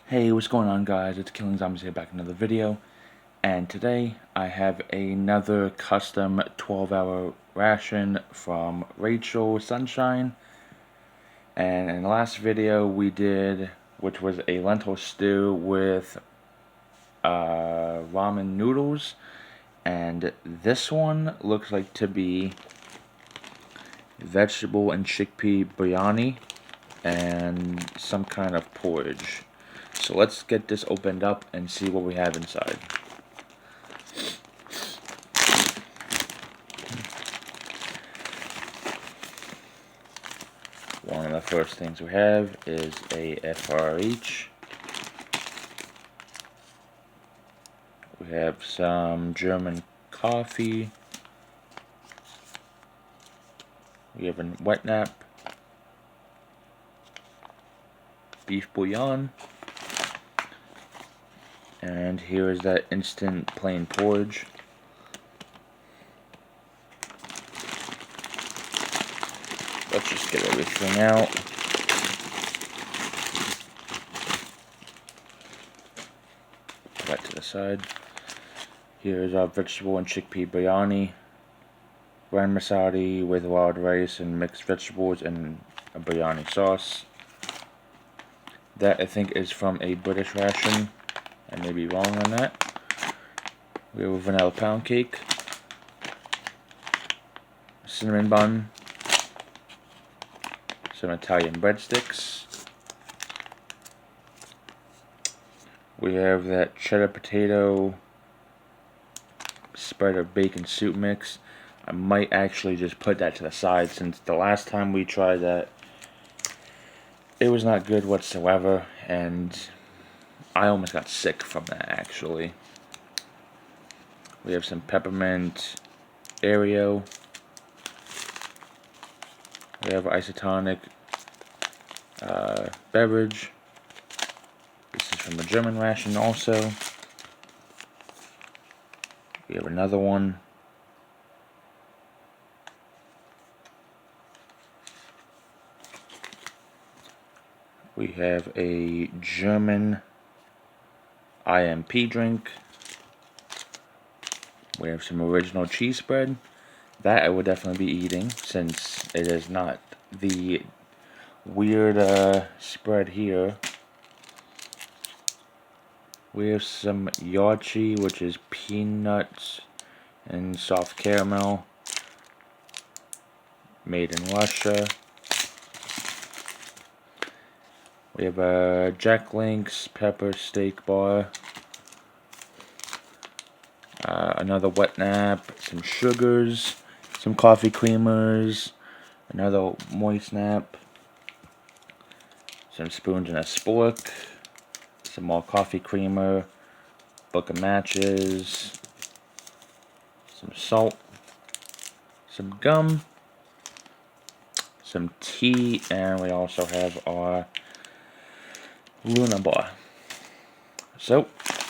Hey, what's going on, guys? It's Killing Zombies here, back in another video, and today I have another custom 12-hour ration from Rachael Sunshine. And in the last video we did, which was a lentil stew with ramen noodles, and this one looks like to be vegetable and chickpea biryani and some kind of porridge. So let's get this opened up and see what we have inside. One of the first things we have is a FRH. We have some German coffee. We have a wetnap, beef bouillon, and here is that instant plain porridge. Let's just get everything out. Put that to the side. Here's our vegetable and chickpea biryani. Ran masala with wild rice and mixed vegetables and a biryani sauce. That I think is from a British ration. I may be wrong on that. We have a vanilla pound cake, cinnamon bun, some Italian breadsticks. We have that cheddar potato spread of bacon soup mix. I might actually just put that to the side, since the last time we tried that, it was not good whatsoever, and I almost got sick from that, actually. We have some peppermint Areo. We have isotonic beverage. This is from a German ration also. We have another one. We have a German IMP drink. We have some original cheese spread. That I would definitely be eating, since it is not the weird spread here. We have some Yarche, which is peanuts and soft caramel, made in Russia. We have a Jack Link's pepper steak bar, another wetnap, some sugars, some coffee creamers, another moist nap, some spoons and a spork, some more coffee creamer, book of matches, some salt, some gum, some tea, and we also have our Luna bar. So,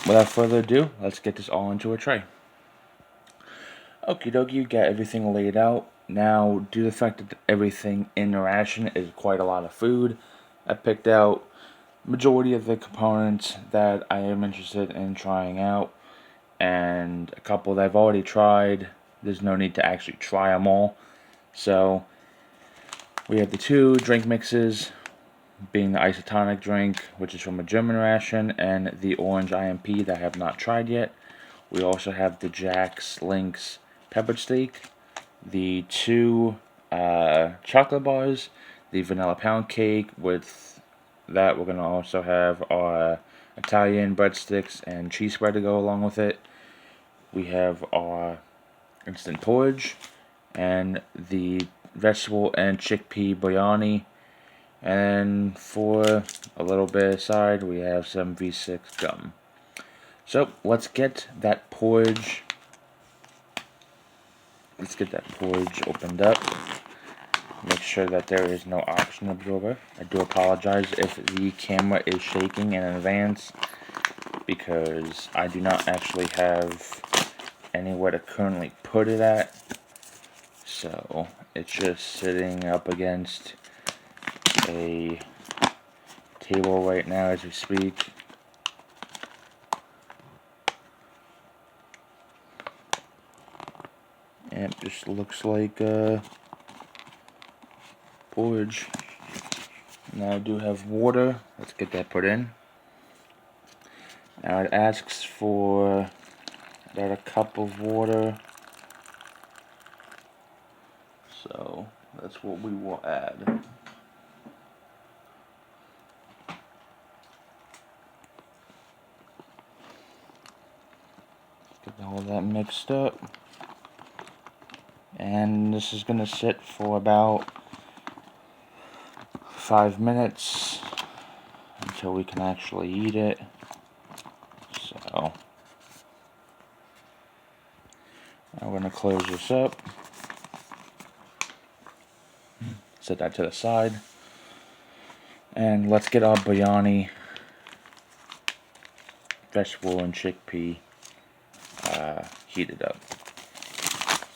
without further ado, let's get this all into a tray. Okie dokie, you got everything laid out. Now, due to the fact that everything in the ration is quite a lot of food, I picked out majority of the components that I am interested in trying out, and a couple that I've already tried. There's no need to actually try them all. So, we have the two drink mixes, being the isotonic drink, which is from a German ration, and the orange IMP that I have not tried yet. We also have the Jack Link's pepper steak, the two chocolate bars, the vanilla pound cake. With that, we're going to also have our Italian breadsticks and cheese spread to go along with it. We have our instant porridge, and the vegetable and chickpea biryani. And for a little bit aside, we have some V6 gum. So let's get that porridge. Let's get that porridge opened up. Make sure that there is no oxygen absorber. I do apologize if the camera is shaking in advance, because I do not actually have anywhere to currently put it at. So it's just sitting up against a table right now as we speak. Just looks like porridge. Now I do have water. Let's get that put in. Now it asks for about a cup of water. So that's what we will add. Get all that mixed up. And this is going to sit for about 5 minutes until we can actually eat it. So I'm going to close this up. Set that to the side. And let's get our biryani, vegetable and chickpea, heated up.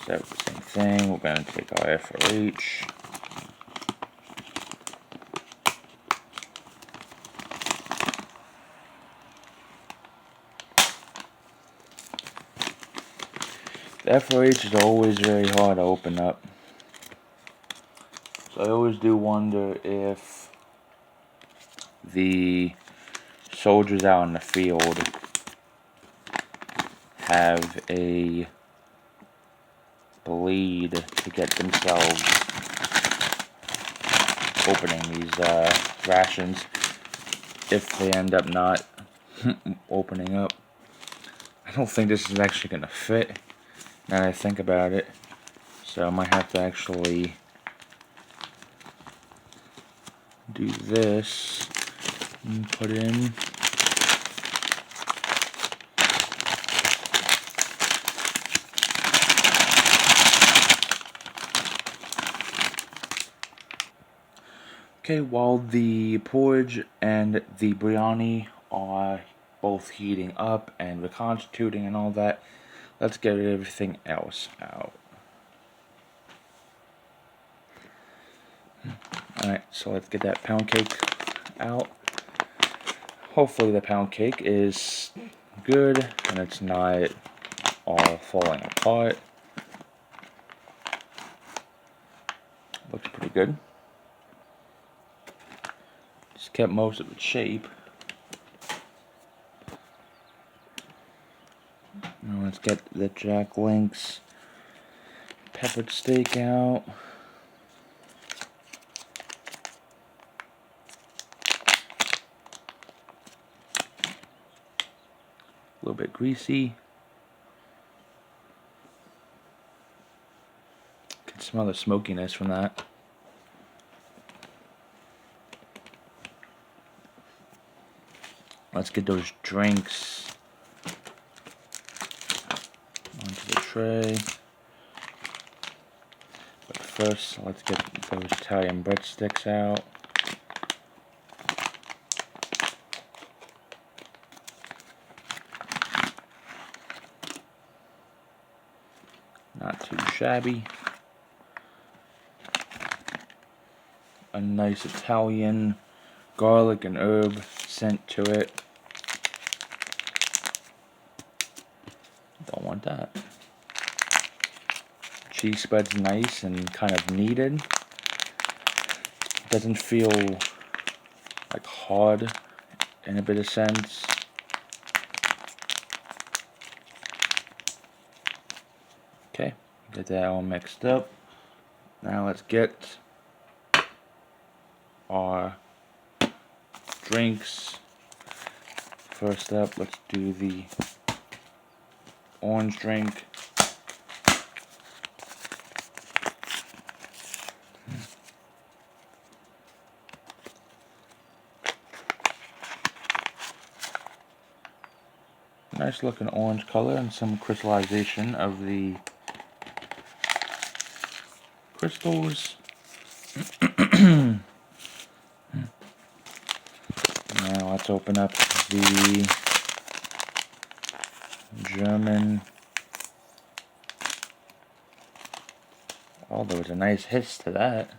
So the same thing, we're going to take our FOH. The FOH is always very hard to open up. So I always do wonder if the soldiers out in the field have a bleed to get themselves opening these rations if they end up not opening up. I don't think this is actually going to fit now that I think about it, so I might have to actually do this and put in. Okay, while the porridge and the biryani are both heating up and reconstituting and all that, let's get everything else out. Alright, so let's get that pound cake out. Hopefully the pound cake is good and it's not all falling apart. Looks pretty good. Just kept most of its shape. Now let's get the Jack Link's peppered steak out. A little bit greasy. Can smell the smokiness from that. Let's get those drinks onto the tray. But first, let's get those Italian breadsticks out. Not too shabby. A nice Italian garlic and herb scent to it. Don't want that. Cheese spread's nice and kind of needed. Doesn't feel like hard in a bit of sense. Okay, get that all mixed up. Now let's get our drinks. First up, let's do the orange drink. Nice looking orange color and some crystallization of the crystals. Now let's open up the German. Oh, there was a nice hiss to that.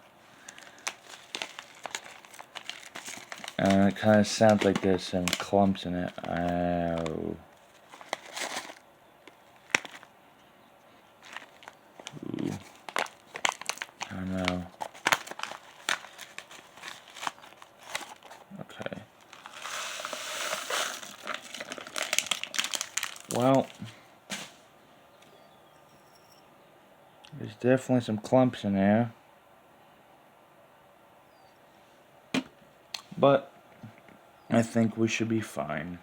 And it kind of sounds like there's some clumps in it. Ow. Well, there's definitely some clumps in there. But I think we should be fine.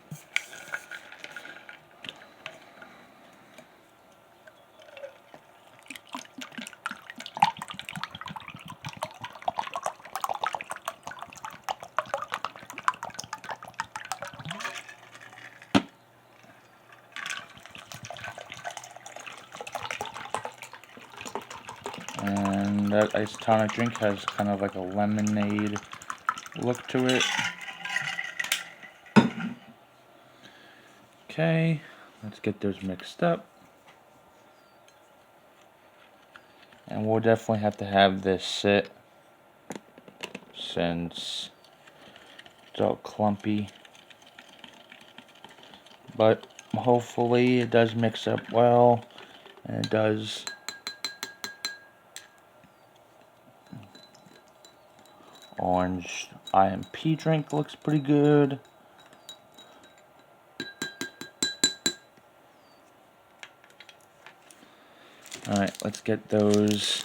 And that isotonic drink has kind of like a lemonade look to it. Okay, let's get those mixed up. And we'll definitely have to have this sit since it's all clumpy. But hopefully it does mix up well, and it does. Orange IMP drink looks pretty good. Alright, let's get those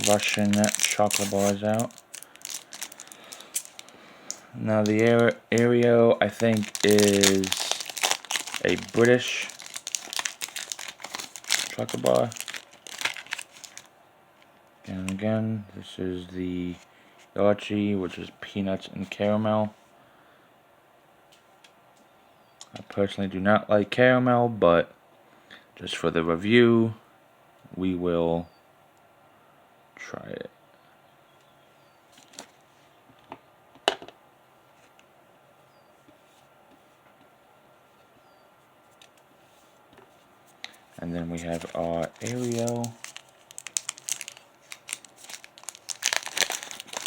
Russian chocolate bars out. Now the Areo, I think, is a British chocolate bar. And again, this is the Yarche, which is peanuts and caramel. I personally do not like caramel, but just for the review, we will try it. And then we have our Areo.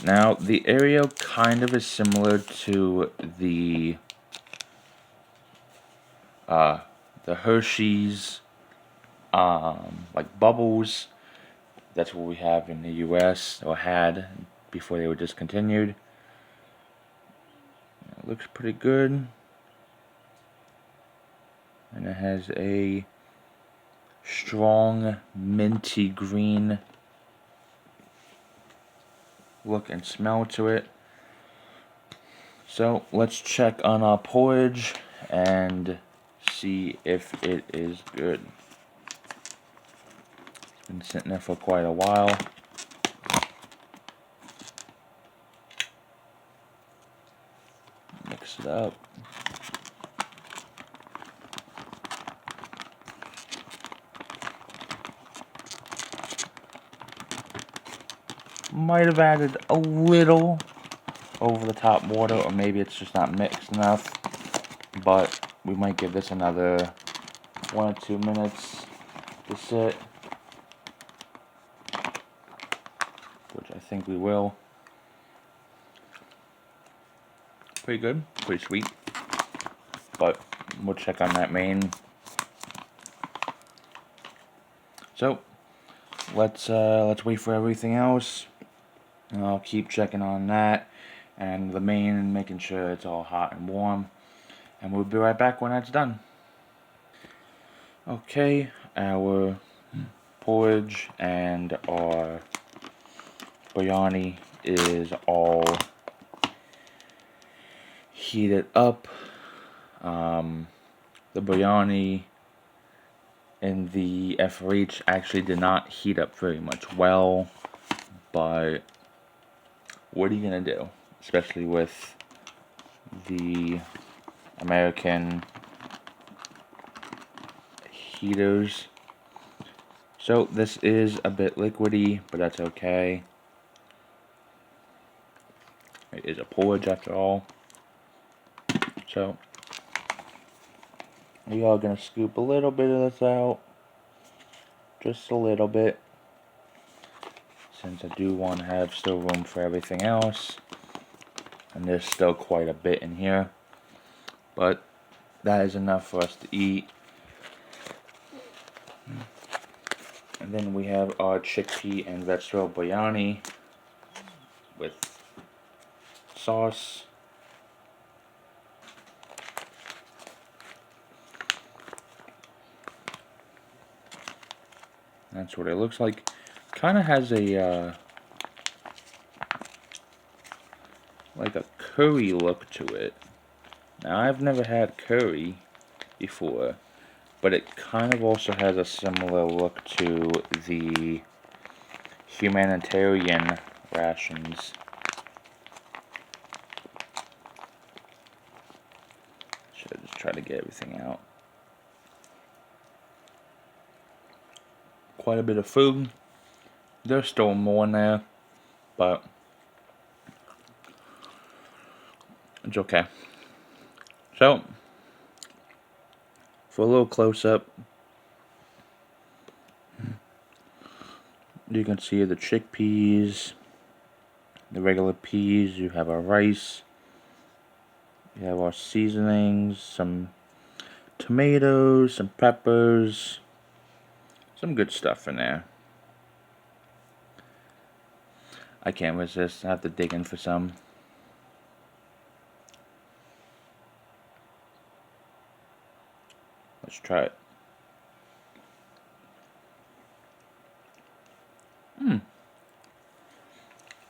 Now, the Areo kind of is similar to the Hershey's, like Bubbles. That's what we have in the U.S. or had before they were discontinued. It looks pretty good. And it has a strong minty green look and smell to it. So let's check on our porridge and see if it is good. It's been sitting there for quite a while. Mix it up. Might have added a little over the top water, or maybe it's just not mixed enough, but we might give this another 1 or 2 minutes to sit, which I think we will. Pretty good, pretty sweet, but we'll check on that main. So let's wait for everything else. And I'll keep checking on that and the main and making sure it's all hot and warm. And we'll be right back when that's done. Okay, our porridge and our biryani is all heated up. The biryani in the FRH actually did not heat up very much well, but what are you gonna do? Especially with the American heaters. So this is a bit liquidy, but that's okay. It is a porridge after all. So we are gonna scoop a little bit of this out. Just a little bit. Since I do want to have still room for everything else. And there's still quite a bit in here. But that is enough for us to eat. And then we have our chickpea and vegetable biryani with sauce. That's what it looks like. Kind of has a like a curry look to it. Now, I've never had curry before, but it kind of also has a similar look to the humanitarian rations. Should I just try to get everything out? Quite a bit of food. There's still more in there, but it's okay. So, for a little close-up, you can see the chickpeas, the regular peas, you have our rice, you have our seasonings, some tomatoes, some peppers, some good stuff in there. I can't resist, I have to dig in for some. Let's try it.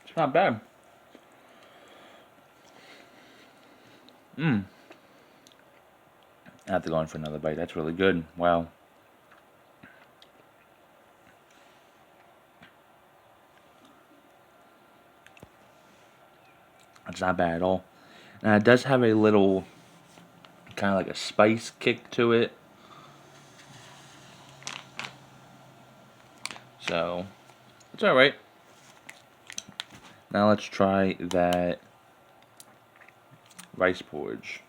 It's not bad. I have to go in for another bite. That's really good. Wow. It's not bad at all. Now, it does have a little, kind of like a spice kick to it. So, it's alright. Now let's try that rice porridge.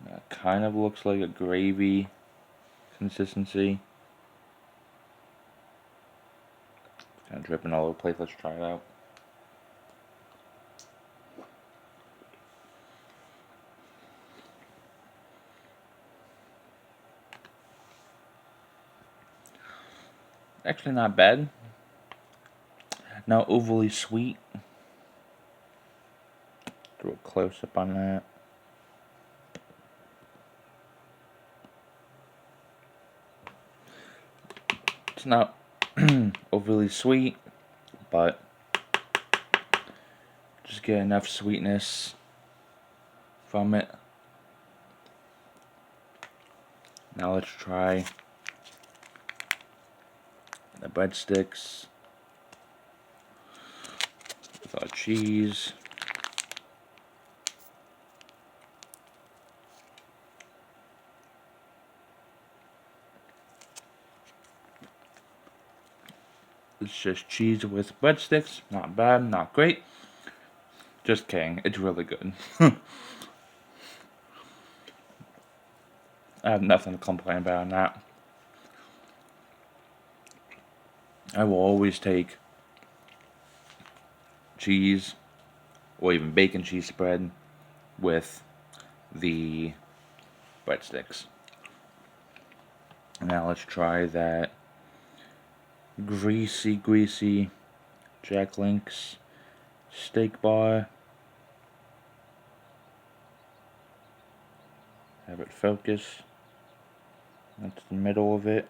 That kind of looks like a gravy consistency. It's kind of dripping all over the plate. Let's try it out. Actually not bad. Not overly sweet. Do a close up on that. It's not overly sweet, but just get enough sweetness from it. Now let's try the breadsticks with our cheese. It's just cheese with breadsticks. Not bad, not great. Just kidding, it's really good. I have nothing to complain about on that. I will always take cheese or even bacon cheese spread with the breadsticks. Now let's try that greasy Jack Link's steak bar. Have it focus. That's the middle of it.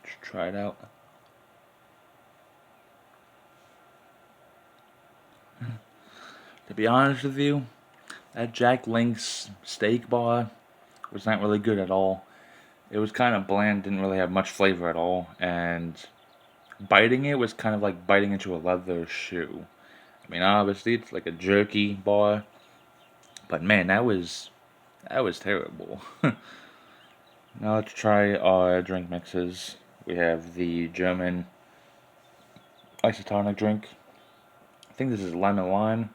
Let's try it out. To be honest with you, that Jack Link's steak bar was not really good at all. It was kind of bland, didn't really have much flavor at all, and biting it was kind of like biting into a leather shoe. I mean, obviously it's like a jerky bar, but man, that was terrible. Now let's try our drink mixes. We have the German isotonic drink. I think this is lemon lime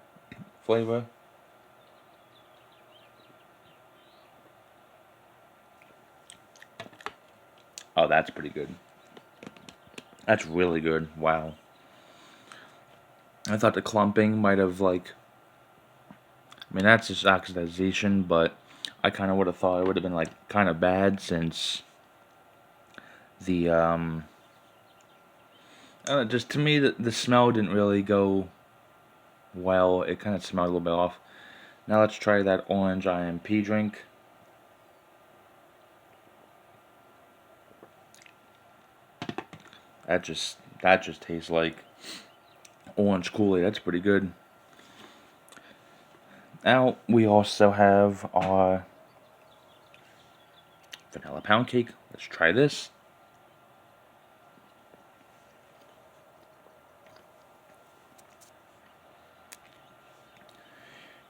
flavor. Oh, that's pretty good. That's really good. Wow. I thought the clumping might have I mean, that's just oxidization, but I kind of would have thought it would have been kind of bad since the just to me the smell didn't really go well. It kind of smelled a little bit off. Now let's try that orange IMP drink. That just tastes like orange Kool-Aid. That's pretty good. Now we also have our vanilla pound cake. Let's try this.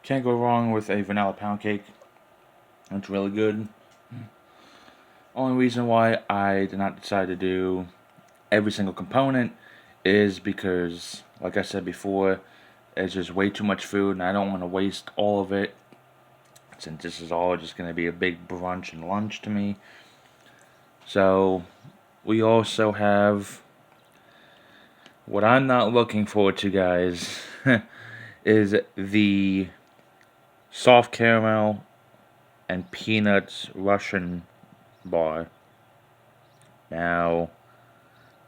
Can't go wrong with a vanilla pound cake. It's really good. Only reason why I did not decide to do every single component is because, like I said before, it's just way too much food and I don't want to waste all of it, since this is all just going to be a big brunch and lunch to me. So we also have what I'm not looking forward to, guys, is the soft caramel and peanuts Russian bar. Now,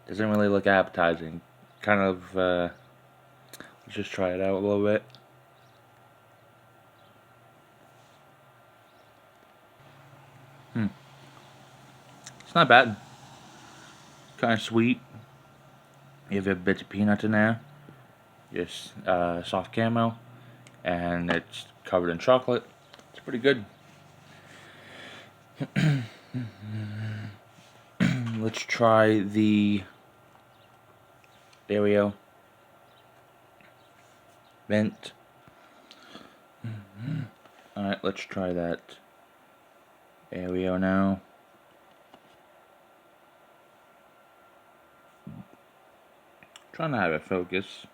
doesn't really look appetizing. Kind of, let's just try it out a little bit. It's not bad. Kind of sweet. You have bits of peanut in there. Just soft caramel. And it's covered in chocolate. It's pretty good. Let's try the Areo vent. Alright, let's try that Areo now. Trying to have it focus,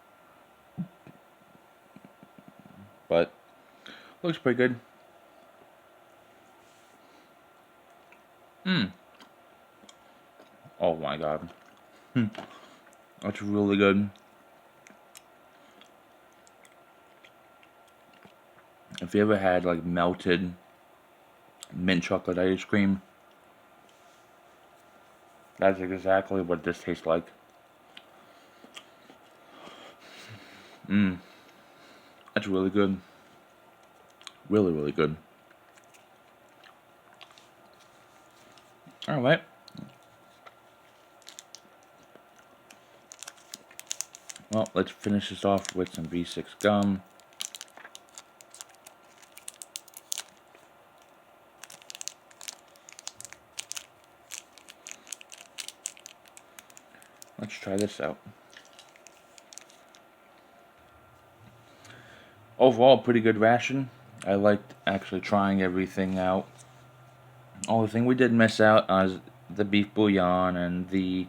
but looks pretty good. Oh my god. That's really good. If you ever had like melted mint chocolate ice cream, that's exactly what this tastes like. That's really good. Really, really good. Alright. Well, let's finish this off with some V6 gum. Let's try this out. Overall, pretty good ration. I liked actually trying everything out. Only thing we did miss out on is the beef bouillon and the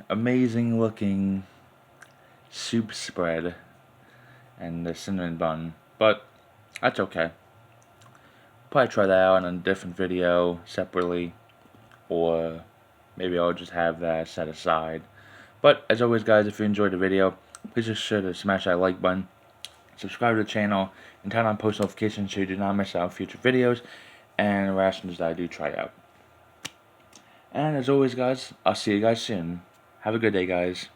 amazing looking soup spread and the cinnamon bun, but that's okay. Probably try that out in a different video separately, or maybe I'll just have that set aside. But as always, guys, if you enjoyed the video, please just sure to smash that like button, subscribe to the channel, and turn on post notifications so you do not miss out on future videos and rations that I do try out. And as always, guys, I'll see you guys soon. Have a good day, guys.